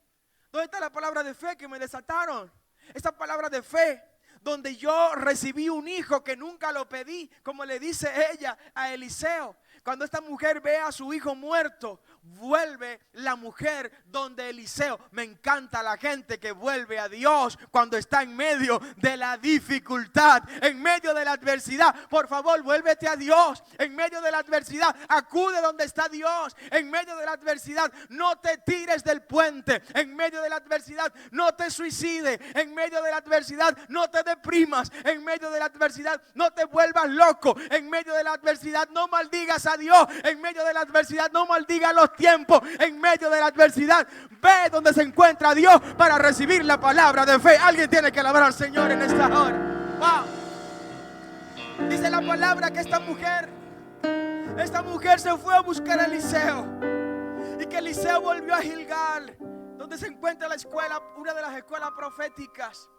¿Dónde está la palabra de fe que me desataron? Esta palabra de fe donde yo recibí un hijo que nunca lo pedí, como le dice ella a Eliseo. Cuando esta mujer ve a su hijo muerto, vuelve la mujer donde Eliseo. Me encanta la gente que vuelve a Dios cuando está en medio de la dificultad, en medio de la adversidad. Por favor, vuélvete a Dios. En medio de la adversidad, acude donde está Dios. En medio de la adversidad, no te tires del puente. En medio de la adversidad, no te suicides. En medio de la adversidad, no te deprimas. En medio de la adversidad, no te vuelvas loco. En medio de la adversidad, no maldigas a Dios. En medio de la adversidad, no maldigas los tiempos. En medio de la adversidad, ve donde se encuentra Dios para recibir la palabra de fe. Alguien tiene que alabar al Señor en esta hora. Wow. Dice la palabra que esta mujer se fue a buscar a Eliseo, y que Eliseo volvió a Gilgal, donde se encuentra la escuela, una de las escuelas proféticas,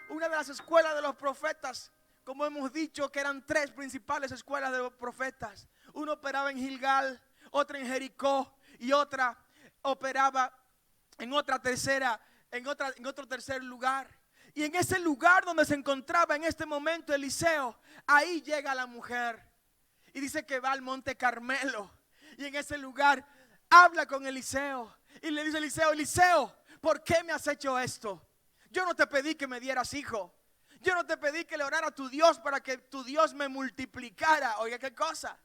una de las escuelas de los profetas. Como hemos dicho, que eran tres principales escuelas de los profetas. Uno operaba en Gilgal, otra en Jericó y otra operaba en otro tercer lugar. Y en ese lugar donde se encontraba en este momento Eliseo, ahí llega la mujer y dice que va al monte Carmelo. Y en ese lugar habla con Eliseo y le dice: Eliseo, ¿por qué me has hecho esto? Yo no te pedí que me dieras hijo. Yo no te pedí que le orara a tu Dios para que tu Dios me multiplicara. Oiga, qué cosa.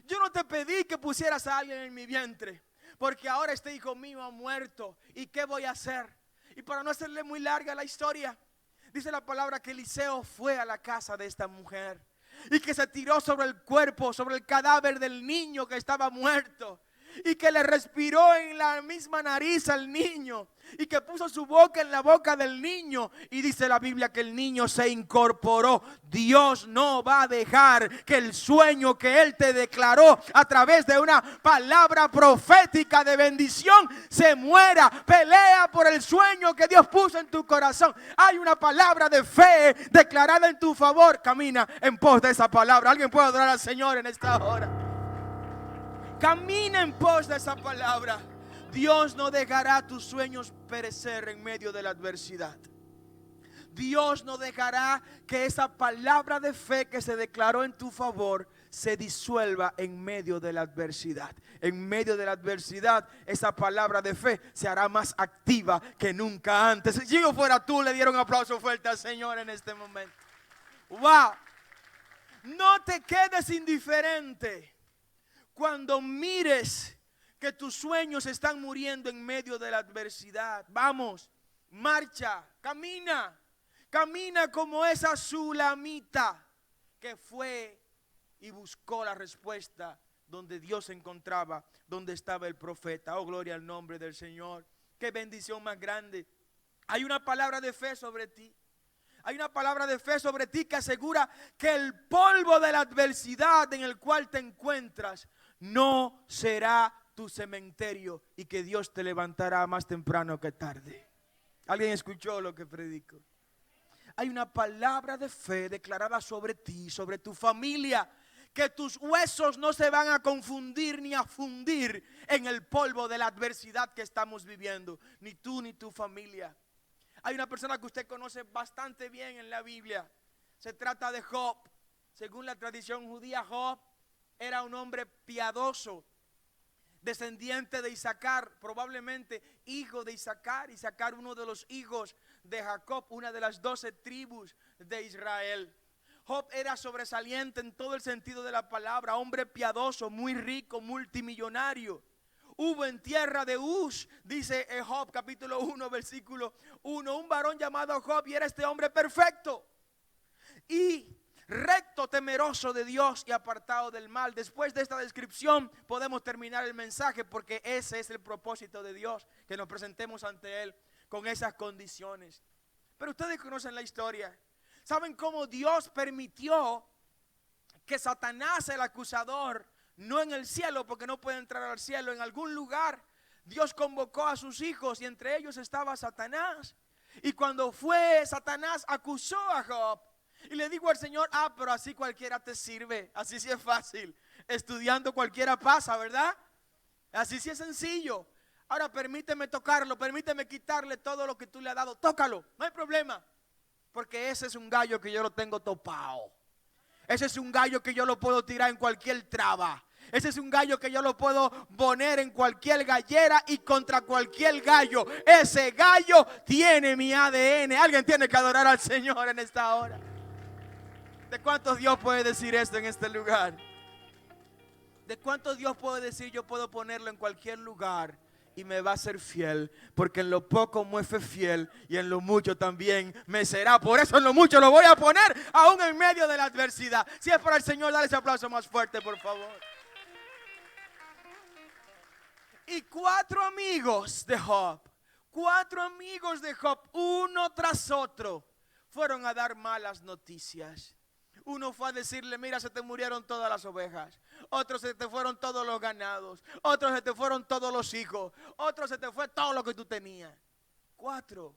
Yo no te pedí que pusieras a alguien en mi vientre, porque ahora este hijo mío ha muerto. ¿Y qué voy a hacer? Y para no hacerle muy larga la historia, dice la palabra que Eliseo fue a la casa de esta mujer y que se tiró sobre el cuerpo, sobre el cadáver del niño que estaba muerto, y que le respiró en la misma nariz al niño, y que puso su boca en la boca del niño. Y dice la Biblia que el niño se incorporó. Dios no va a dejar que el sueño que Él te declaró a través de una palabra profética de bendición se muera. Pelea por el sueño que Dios puso en tu corazón. Hay una palabra de fe declarada en tu favor. Camina en pos de esa palabra. Alguien puede adorar al Señor en esta hora. Camina en pos de esa palabra. Dios no dejará tus sueños perecer en medio de la adversidad. Dios no dejará que esa palabra de fe que se declaró en tu favor se disuelva en medio de la adversidad. En medio de la adversidad, esa palabra de fe se hará más activa que nunca antes. Si yo fuera tú, le diera un aplauso fuerte al Señor en este momento. Wow. No te quedes indiferente cuando mires que tus sueños están muriendo en medio de la adversidad. Vamos, marcha, camina. Camina como esa sulamita que fue y buscó la respuesta donde Dios se encontraba, donde estaba el profeta. Oh, gloria al nombre del Señor. Qué bendición más grande. Hay una palabra de fe sobre ti. Hay una palabra de fe sobre ti que asegura que el polvo de la adversidad en el cual te encuentras no será tu cementerio, y que Dios te levantará más temprano que tarde. ¿Alguien escuchó lo que predico? Hay una palabra de fe declarada sobre ti, sobre tu familia, que tus huesos no se van a confundir ni a fundir en el polvo de la adversidad que estamos viviendo, ni tú ni tu familia. Hay una persona que usted conoce bastante bien en la Biblia. Se trata de Job. Según la tradición judía, Job era un hombre piadoso, descendiente de Isaacar, probablemente hijo de Isaacar. Isaacar, uno de los hijos de Jacob, una de las 12 tribus de Israel. Job era sobresaliente en todo el sentido de la palabra, hombre piadoso, muy rico, multimillonario. hubo en tierra de Uz, dice Job capítulo 1 versículo 1, un varón llamado Job, y era este hombre perfecto y recto, temeroso de Dios y apartado del mal. Después de esta descripción podemos terminar el mensaje, porque ese es el propósito de Dios, que nos presentemos ante Él con esas condiciones. Pero ustedes conocen la historia. ¿Saben cómo Dios permitió que Satanás, el acusador, no en el cielo, porque no puede entrar al cielo, en algún lugar Dios convocó a sus hijos y entre ellos estaba Satanás? Y cuando fue, Satanás acusó a Job y le dijo al Señor: pero así cualquiera te sirve, así sí es fácil, estudiando cualquiera pasa, ¿verdad? Así sí es sencillo. Ahora permíteme tocarlo, permíteme quitarle todo lo que tú le has dado, tócalo, no hay problema, porque ese es un gallo que yo lo tengo topado. Ese es un gallo que yo lo puedo tirar en cualquier traba. Ese es un gallo que yo lo puedo poner en cualquier gallera y contra cualquier gallo. Ese gallo tiene mi ADN. Alguien tiene que adorar al Señor en esta hora. ¿De cuántos Dios puede decir esto en este lugar? ¿De cuántos Dios puede decir: yo puedo ponerlo en cualquier lugar y me va a ser fiel? Porque en lo poco me fue fiel y en lo mucho también me será. Por eso en lo mucho lo voy a poner aún en medio de la adversidad. Si es para el Señor, dale ese aplauso más fuerte, por favor. Y 4 amigos de Job, uno tras otro, fueron a dar malas noticias. Uno fue a decirle: mira, se te murieron todas las ovejas. Otros: se te fueron todos los ganados. Otros: se te fueron todos los hijos. Otros: se te fue todo lo que tú tenías. 4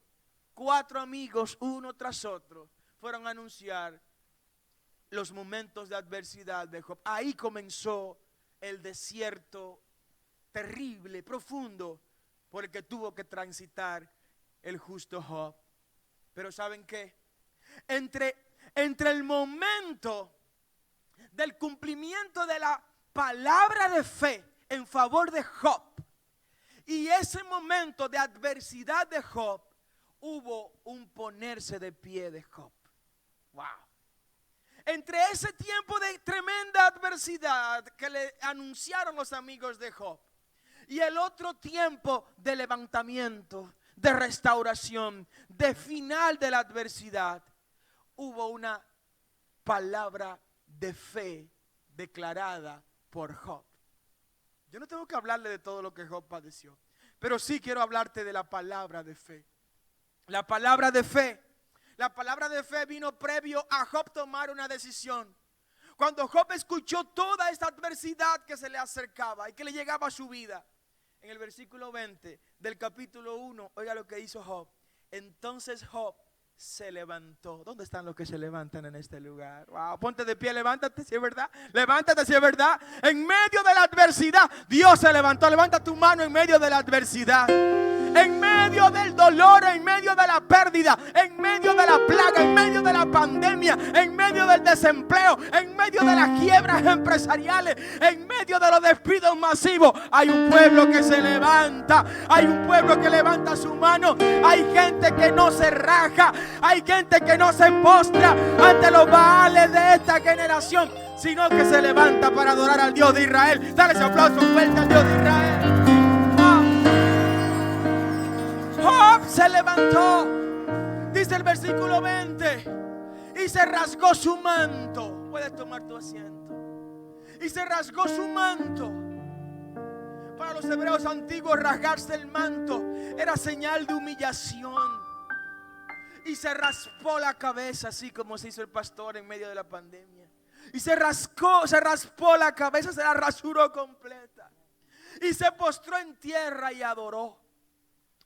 amigos, uno tras otro, fueron a anunciar los momentos de adversidad de Job. Ahí comenzó el desierto terrible, profundo, por el que tuvo que transitar el justo Job. Pero ¿saben qué? Entre el momento del cumplimiento de la palabra de fe en favor de Job y ese momento de adversidad de Job, hubo un ponerse de pie de Job. Wow. Entre ese tiempo de tremenda adversidad que le anunciaron los amigos de Job y el otro tiempo de levantamiento, de restauración, de final de la adversidad, hubo una palabra de fe declarada por Job. Yo no tengo que hablarle de todo lo que Job padeció, pero sí quiero hablarte de la palabra de fe. La palabra de fe vino previo a Job tomar una decisión. Cuando Job escuchó toda esta adversidad que se le acercaba y que le llegaba a su vida, en el versículo 20 del capítulo 1, oiga lo que hizo Job. Entonces Job se levantó. ¿Dónde están los que se levantan en este lugar? Wow, ponte de pie, levántate si es verdad. Levántate si es verdad. En medio de la adversidad, Dios se levantó. Levanta tu mano en medio de la adversidad. En medio del dolor, en medio de la pérdida, en medio de la plaga, en medio de la pandemia, en medio del desempleo, en medio de las quiebras empresariales, en medio de los despidos masivos, hay un pueblo que se levanta, hay un pueblo que levanta su mano, hay gente que no se raja, hay gente que no se postra ante los baales de esta generación, sino que se levanta para adorar al Dios de Israel. Dale ese aplauso fuerte al Dios de Israel. Job se levantó, dice el versículo 20, y se rasgó su manto. Puedes tomar tu asiento. Y se rasgó su manto. Para los hebreos antiguos, rasgarse el manto era señal de humillación. Y se raspó la cabeza, así como se hizo el pastor en medio de la pandemia. Y se raspó la cabeza, se la rasuró completa. Y se postró en tierra y adoró.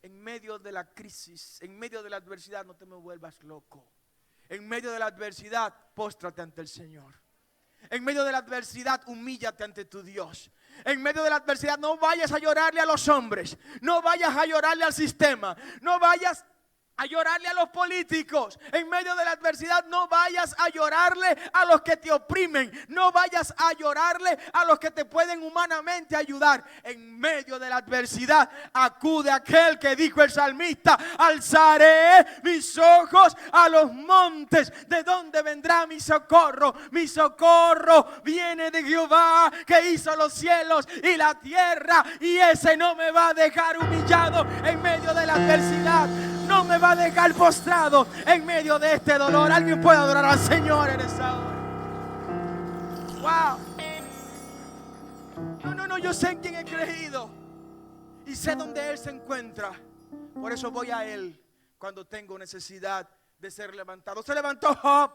En medio de la crisis, en medio de la adversidad, no te me vuelvas loco. En medio de la adversidad, póstrate ante el Señor. En medio de la adversidad, humíllate ante tu Dios. En medio de la adversidad, no vayas a llorarle a los hombres. No vayas a llorarle al sistema. No vayas a llorarle a los políticos. En medio de la adversidad no vayas a llorarle a los que te oprimen. No vayas a llorarle a los que te pueden humanamente ayudar. En medio de la adversidad acude aquel que dijo el salmista: alzaré mis ojos a los montes. ¿De dónde vendrá mi socorro? Mi socorro viene de Jehová, que hizo los cielos y la tierra, y ese no me va a dejar humillado en medio de la adversidad. No me va a dejar postrado en medio de este dolor. Alguien puede adorar al Señor en esta hora. Wow. No, yo sé en quién he creído y sé dónde Él se encuentra. Por eso voy a Él cuando tengo necesidad de ser levantado. Se levantó Job.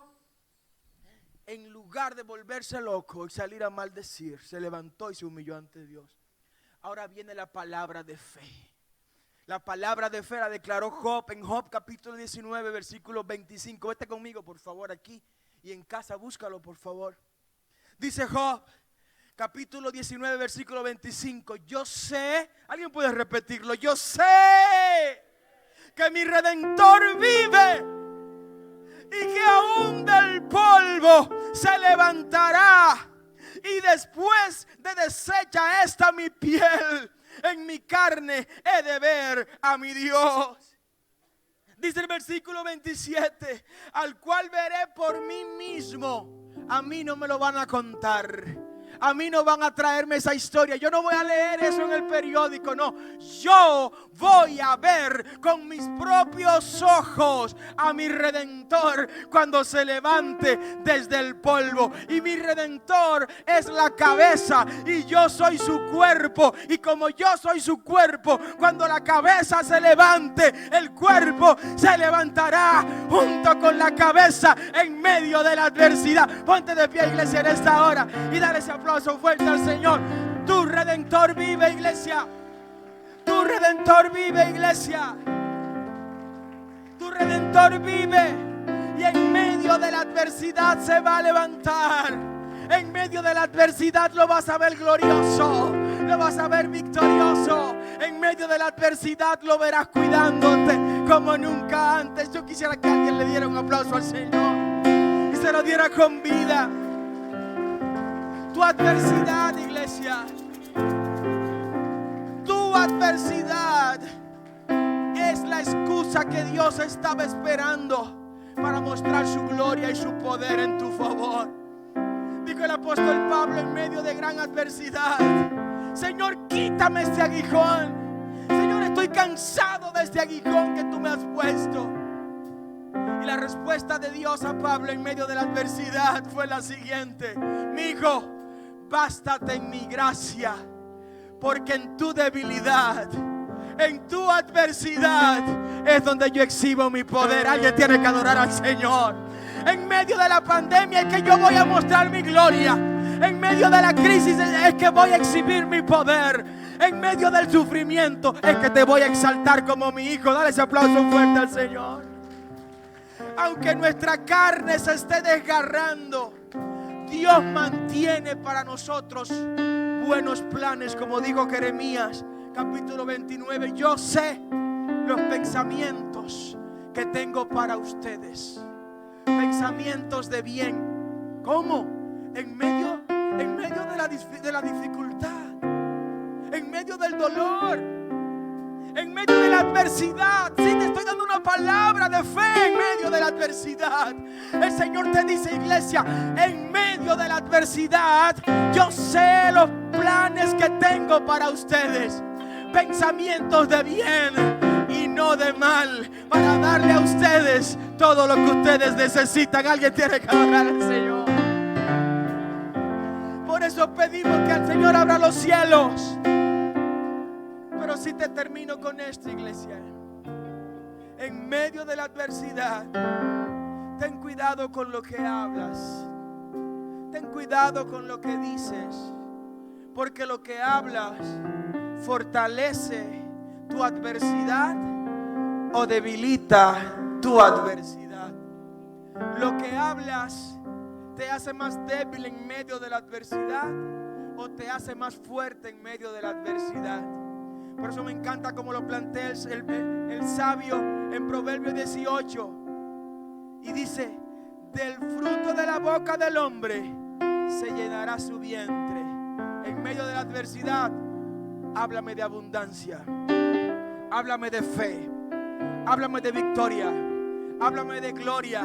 En lugar de volverse loco y salir a maldecir, se levantó y se humilló ante Dios. Ahora viene la palabra de fe. La palabra de fe la declaró Job en Job capítulo 19 versículo 25. Vete conmigo por favor aquí y en casa búscalo por favor. Dice Job capítulo 19 versículo 25. Yo sé, alguien puede repetirlo, yo sé que mi Redentor vive y que aún del polvo se levantará, y después de deshecha esta mi piel, en mi carne he de ver a mi Dios. Dice el versículo 27, al cual veré por mí mismo. A mí no me lo van a contar. A mí no van a traerme esa historia. Yo no voy a leer eso en el periódico, no. Yo voy a ver con mis propios ojos a mi Redentor cuando se levante desde el polvo. Y mi Redentor es la cabeza y yo soy su cuerpo. Y como yo soy su cuerpo, cuando la cabeza se levante, el cuerpo se levantará junto con la cabeza en medio de la adversidad. Ponte de pie, iglesia, en esta hora y dale ese aplauso fuerte al Señor. Tu Redentor vive, iglesia. Tu Redentor vive, iglesia. Tu Redentor vive. Y en medio de la adversidad se va a levantar. En medio de la adversidad lo vas a ver glorioso. Lo vas a ver victorioso. En medio de la adversidad lo verás cuidándote como nunca antes. Yo quisiera que alguien le diera un aplauso al Señor y se lo diera con vida. Tu adversidad, iglesia, tu adversidad es la excusa que Dios estaba esperando para mostrar su gloria y su poder en tu favor. Dijo el apóstol Pablo en medio de gran adversidad: Señor, quítame este aguijón. Señor, estoy cansado de este aguijón que tú me has puesto. Y la respuesta de Dios a Pablo en medio de la adversidad fue la siguiente: mi hijo, bástate en mi gracia, porque en tu debilidad, en tu adversidad es donde yo exhibo mi poder. Alguien tiene que adorar al Señor. En medio de la pandemia es que yo voy a mostrar mi gloria. En medio de la crisis es que voy a exhibir mi poder. En medio del sufrimiento es que te voy a exaltar como mi hijo. Dale ese aplauso fuerte al Señor. Aunque nuestra carne se esté desgarrando, Dios mantiene para nosotros buenos planes, como dijo Jeremías capítulo 29. Yo sé los pensamientos que tengo para ustedes, pensamientos de bien. ¿Cómo? En medio de la dificultad, en medio del dolor, en medio de la adversidad. Sí, te estoy dando una palabra de fe en medio de la adversidad. El Señor te dice, iglesia, en medio de la adversidad, yo sé los planes que tengo para ustedes. Pensamientos de bien y no de mal, para darle a ustedes todo lo que ustedes necesitan. Alguien tiene que adorar al Señor. Por eso pedimos que el Señor abra los cielos. Pero si te termino con esto, iglesia, en medio de la adversidad, ten cuidado con lo que hablas. Ten cuidado con lo que dices, porque lo que hablas fortalece tu adversidad o debilita tu adversidad. Lo que hablas te hace más débil en medio de la adversidad o te hace más fuerte en medio de la adversidad. Por eso me encanta como lo plantea el sabio en Proverbios 18. Y dice: del fruto de la boca del hombre se llenará su vientre. En medio de la adversidad, háblame de abundancia, háblame de fe, háblame de victoria, háblame de gloria,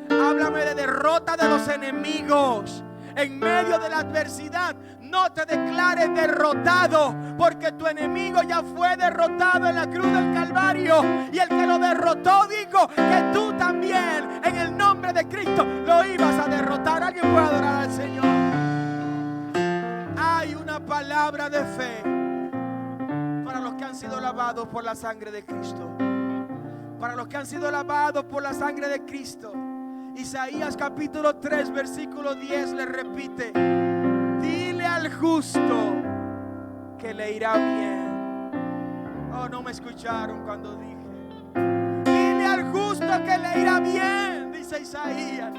háblame de derrota de los enemigos. En medio de la adversidad, no te declares derrotado, porque tu enemigo ya fue derrotado en la cruz del Calvario. Y el que lo derrotó dijo que tú también, en el nombre de Cristo, lo ibas a derrotar. ¿Alguien puede adorar al Señor? Hay una palabra de fe para los que han sido lavados por la sangre de Cristo. Para los que han sido lavados por la sangre de Cristo. Isaías capítulo 3 versículo 10 le repite: dile al justo que le irá bien. Oh, no me escucharon cuando dije: dile al justo que le irá bien, dice Isaías.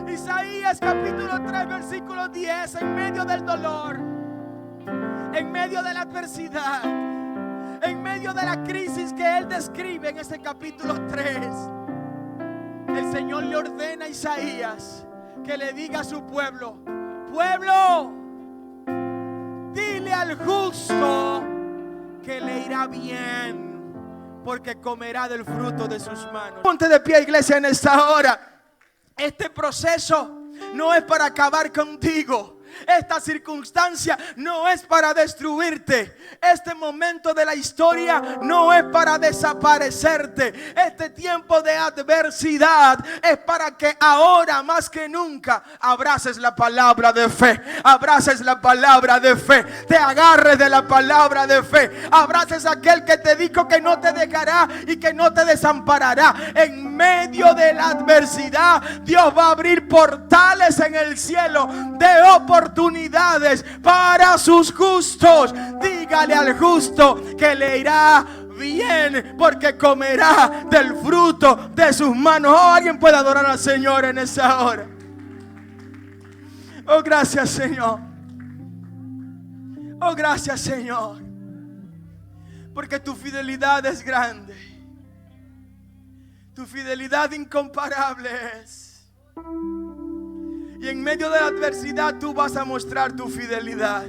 Isaías capítulo 3 versículo 10, en medio del dolor, en medio de la adversidad, en medio de la crisis que él describe en ese capítulo 3, el Señor le ordena a Isaías que le diga a su pueblo: pueblo, dile al justo que le irá bien, porque comerá del fruto de sus manos. Ponte de pie, iglesia, en esta hora. Este proceso no es para acabar contigo. Esta circunstancia no es para destruirte. Este momento de la historia no es para desaparecerte. Este tiempo de adversidad es para que ahora más que nunca abraces la palabra de fe. Abraces la palabra de fe. Te agarres de la palabra de fe. Abraces a aquel que te dijo que no te dejará y que no te desamparará. En medio de la adversidad, Dios va a abrir portales en el cielo de oportunidades para sus justos. Dígale al justo que le irá bien, porque comerá del fruto de sus manos. Oh, alguien puede adorar al Señor en esa hora. Oh, gracias, Señor. Oh, gracias, Señor, porque tu fidelidad es grande. Tu fidelidad incomparable es. Y en medio de la adversidad tú vas a mostrar tu fidelidad.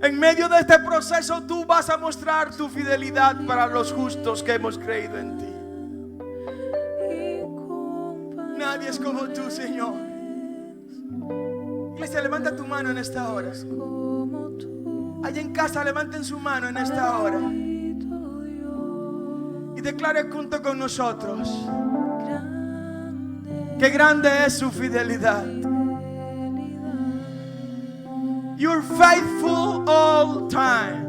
En medio de este proceso tú vas a mostrar tu fidelidad para los justos que hemos creído en ti. Nadie es como tú, Señor. Iglesia, levanta tu mano en esta hora. Allá en casa, levanten su mano en esta hora y declare junto con nosotros: qué grande es su fidelidad. You're faithful all time.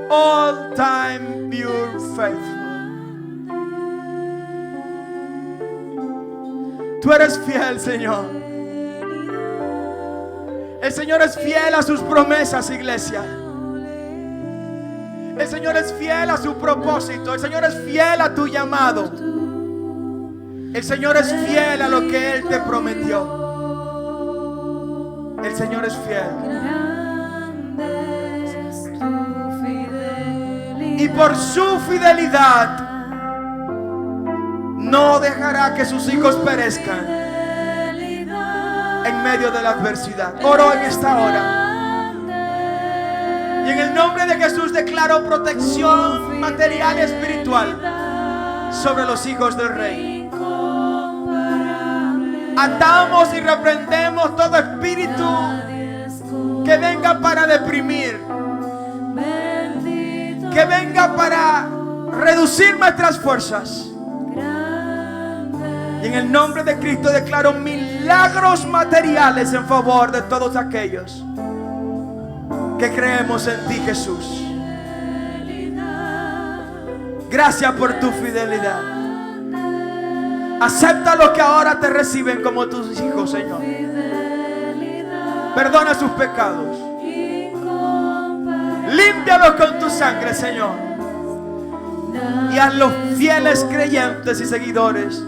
All time you're faithful. Tú eres fiel, Señor. El Señor es fiel a sus promesas, iglesia. El Señor es fiel a su propósito. El Señor es fiel a tu llamado. El Señor es fiel a lo que Él te prometió. El Señor es fiel. Y por su fidelidad no dejará que sus hijos perezcan en medio de la adversidad. Oro en esta hora y en el nombre de Jesús declaro protección material y espiritual sobre los hijos del Rey. Atamos y reprendemos todo espíritu que venga para deprimir, que venga para reducir nuestras fuerzas. Y en el nombre de Cristo declaro milagros materiales en favor de todos aquellos que creemos en ti, Jesús. Gracias por tu fidelidad. Acepta los que ahora te reciben como tus hijos, Señor. Perdona sus pecados. Límpialos con tu sangre, Señor. Y hazlos fieles creyentes y seguidores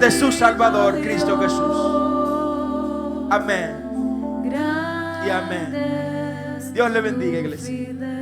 de su Salvador, Cristo Jesús. Amén. y amén. Dios le bendiga, iglesia.